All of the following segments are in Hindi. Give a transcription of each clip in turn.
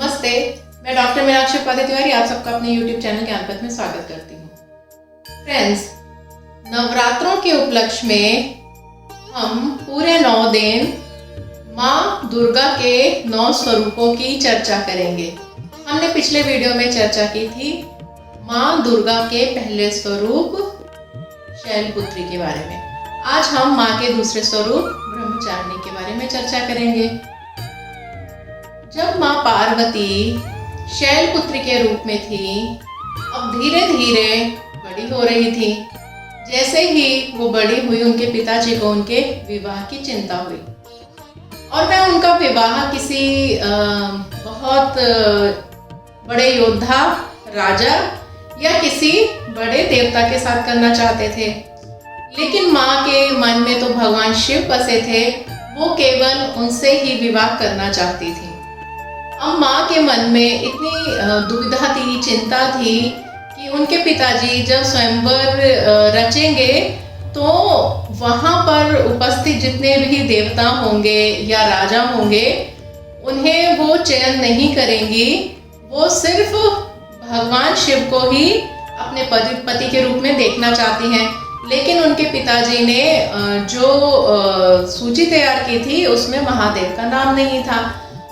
नमस्ते, मैं डॉक्टर मीनाक्षी उपाध्याय तिवारी आप सबका अपने YouTube चैनल ज्ञानपथ में स्वागत करती हूँ। फ्रेंड्स, नवरात्रों के उपलक्ष्य में हम पूरे 9 दिन माँ दुर्गा के 9 स्वरूपों की चर्चा करेंगे। हमने पिछले वीडियो में चर्चा की थी माँ दुर्गा के पहले स्वरूप शैलपुत्री के बारे में। आज हम माँ के दूसरे स्वरूप ब्रह्मचारिणी के बारे में चर्चा करेंगे। जब माँ पार्वती शैलपुत्री के रूप में थी, अब धीरे धीरे बड़ी हो रही थी। जैसे ही वो बड़ी हुई, उनके पिताजी को उनके विवाह की चिंता हुई और वह उनका विवाह किसी बहुत बड़े योद्धा, राजा या किसी बड़े देवता के साथ करना चाहते थे। लेकिन माँ के मन में तो भगवान शिव बसे थे, वो केवल उनसे ही विवाह करना चाहती थी। अब माँ के मन में इतनी दुविधा थी, चिंता थी कि उनके पिताजी जब स्वयंवर रचेंगे तो वहाँ पर उपस्थित जितने भी देवता होंगे या राजा होंगे, उन्हें वो चयन नहीं करेंगी। वो सिर्फ भगवान शिव को ही अपने पति के रूप में देखना चाहती हैं। लेकिन उनके पिताजी ने जो सूची तैयार की थी उसमें महादेव का नाम नहीं था।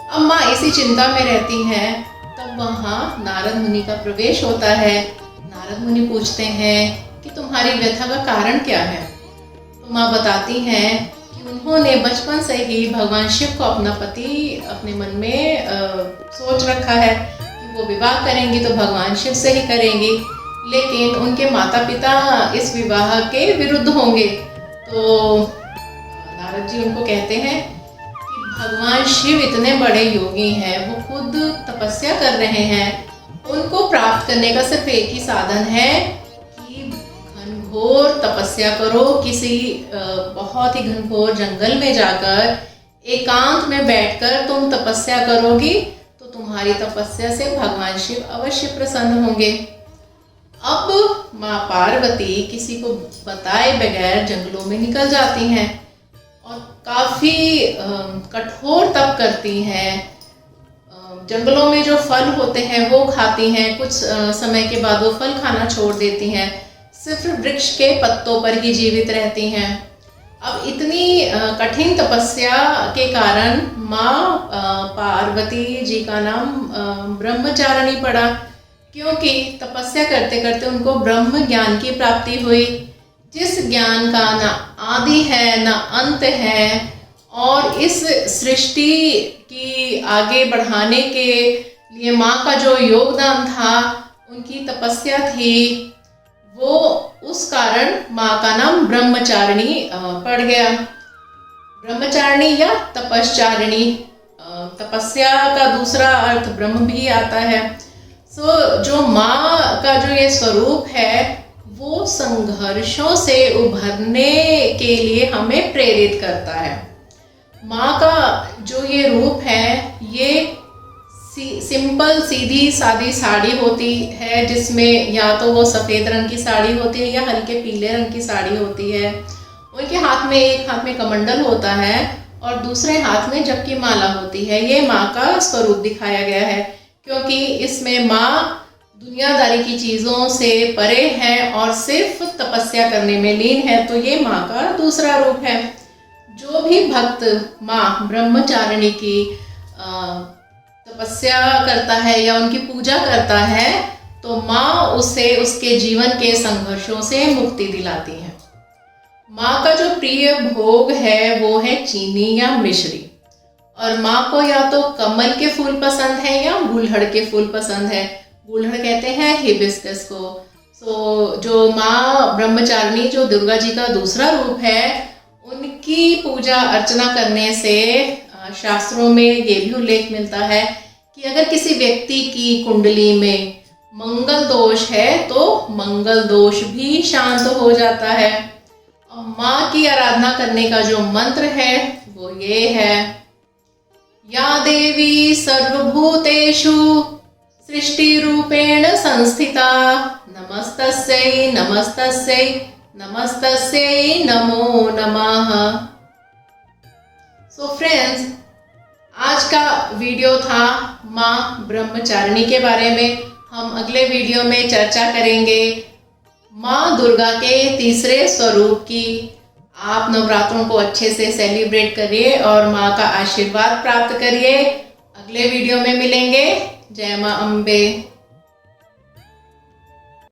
अब माँ इसी चिंता में रहती हैं। तब वहाँ नारद मुनि का प्रवेश होता है। नारद मुनि पूछते हैं कि तुम्हारी व्यथा का कारण क्या है। तो माँ बताती हैं कि उन्होंने बचपन से ही भगवान शिव को अपना पति अपने मन में सोच रखा है कि वो विवाह करेंगी तो भगवान शिव से ही करेंगी। लेकिन उनके माता पिता इस विवाह के विरुद्ध होंगे। तो नारद जी उनको कहते हैं भगवान शिव इतने बड़े योगी हैं, वो खुद तपस्या कर रहे हैं। उनको प्राप्त करने का सिर्फ एक ही साधन है कि घनघोर तपस्या करो। किसी बहुत ही घनघोर जंगल में जाकर एकांत में बैठकर तुम तपस्या करोगी तो तुम्हारी तपस्या से भगवान शिव अवश्य प्रसन्न होंगे। अब माँ पार्वती किसी को बताए बगैर जंगलों में निकल जाती हैं और काफ़ी कठोर तप करती हैं। जंगलों में जो फल होते हैं वो खाती हैं। कुछ समय के बाद वो फल खाना छोड़ देती हैं, सिर्फ वृक्ष के पत्तों पर ही जीवित रहती हैं। अब इतनी कठिन तपस्या के कारण माँ पार्वती जी का नाम ब्रह्मचारिणी पड़ा, क्योंकि तपस्या करते करते उनको ब्रह्म ज्ञान की प्राप्ति हुई, जिस ज्ञान का ना आदि है ना अंत है। और इस सृष्टि की आगे बढ़ाने के लिए माँ का जो योगदान था, उनकी तपस्या थी, वो उस कारण माँ का नाम ब्रह्मचारिणी पड़ गया। ब्रह्मचारिणी या तपश्चारिणी, तपस्या का दूसरा अर्थ ब्रह्म भी आता है। जो माँ का जो ये स्वरूप है वो संघर्षों से उभरने के लिए हमें प्रेरित करता है। माँ का जो ये रूप है, ये सिंपल सीधी सादी साड़ी होती है, जिसमें या तो वो सफ़ेद रंग की साड़ी होती है या हल्के पीले रंग की साड़ी होती है। उनके हाथ में एक हाथ में कमंडल होता है और दूसरे हाथ में जप की माला होती है। ये माँ का स्वरूप दिखाया गया है, क्योंकि इसमें माँ दुनियादारी की चीज़ों से परे है और सिर्फ तपस्या करने में लीन है। तो ये माँ का दूसरा रूप है। जो भी भक्त माँ ब्रह्मचारिणी की तपस्या करता है या उनकी पूजा करता है, तो माँ उसे उसके जीवन के संघर्षों से मुक्ति दिलाती है। माँ का जो प्रिय भोग है वो है चीनी या मिश्री। और माँ को या तो कमल के फूल पसंद है या गुलहड़ के फूल पसंद है। गुलहड़ कहते हैं हिबिस्कस को। जो माँ ब्रह्मचारिणी, जो दुर्गा जी का दूसरा रूप है, उनकी पूजा अर्चना करने से शास्त्रों में ये भी उल्लेख मिलता है कि अगर किसी व्यक्ति की कुंडली में मंगल दोष है तो मंगल दोष भी शांत हो जाता है। और माँ की आराधना करने का जो मंत्र है वो ये है, या देवी सर्वभूतेषु सृष्टि रूपेण संस्थिता, नमस्तस्यै नमस्तस्यै नमस्तस्यै नमो नमः। सो फ्रेंड्स, आज का वीडियो था माँ ब्रह्मचारिणी के बारे में। हम अगले वीडियो में चर्चा करेंगे माँ दुर्गा के तीसरे स्वरूप की। आप नवरात्रों को अच्छे से सेलिब्रेट करिए और माँ का आशीर्वाद प्राप्त करिए। अगले वीडियो में मिलेंगे। जय माँ अम्बे।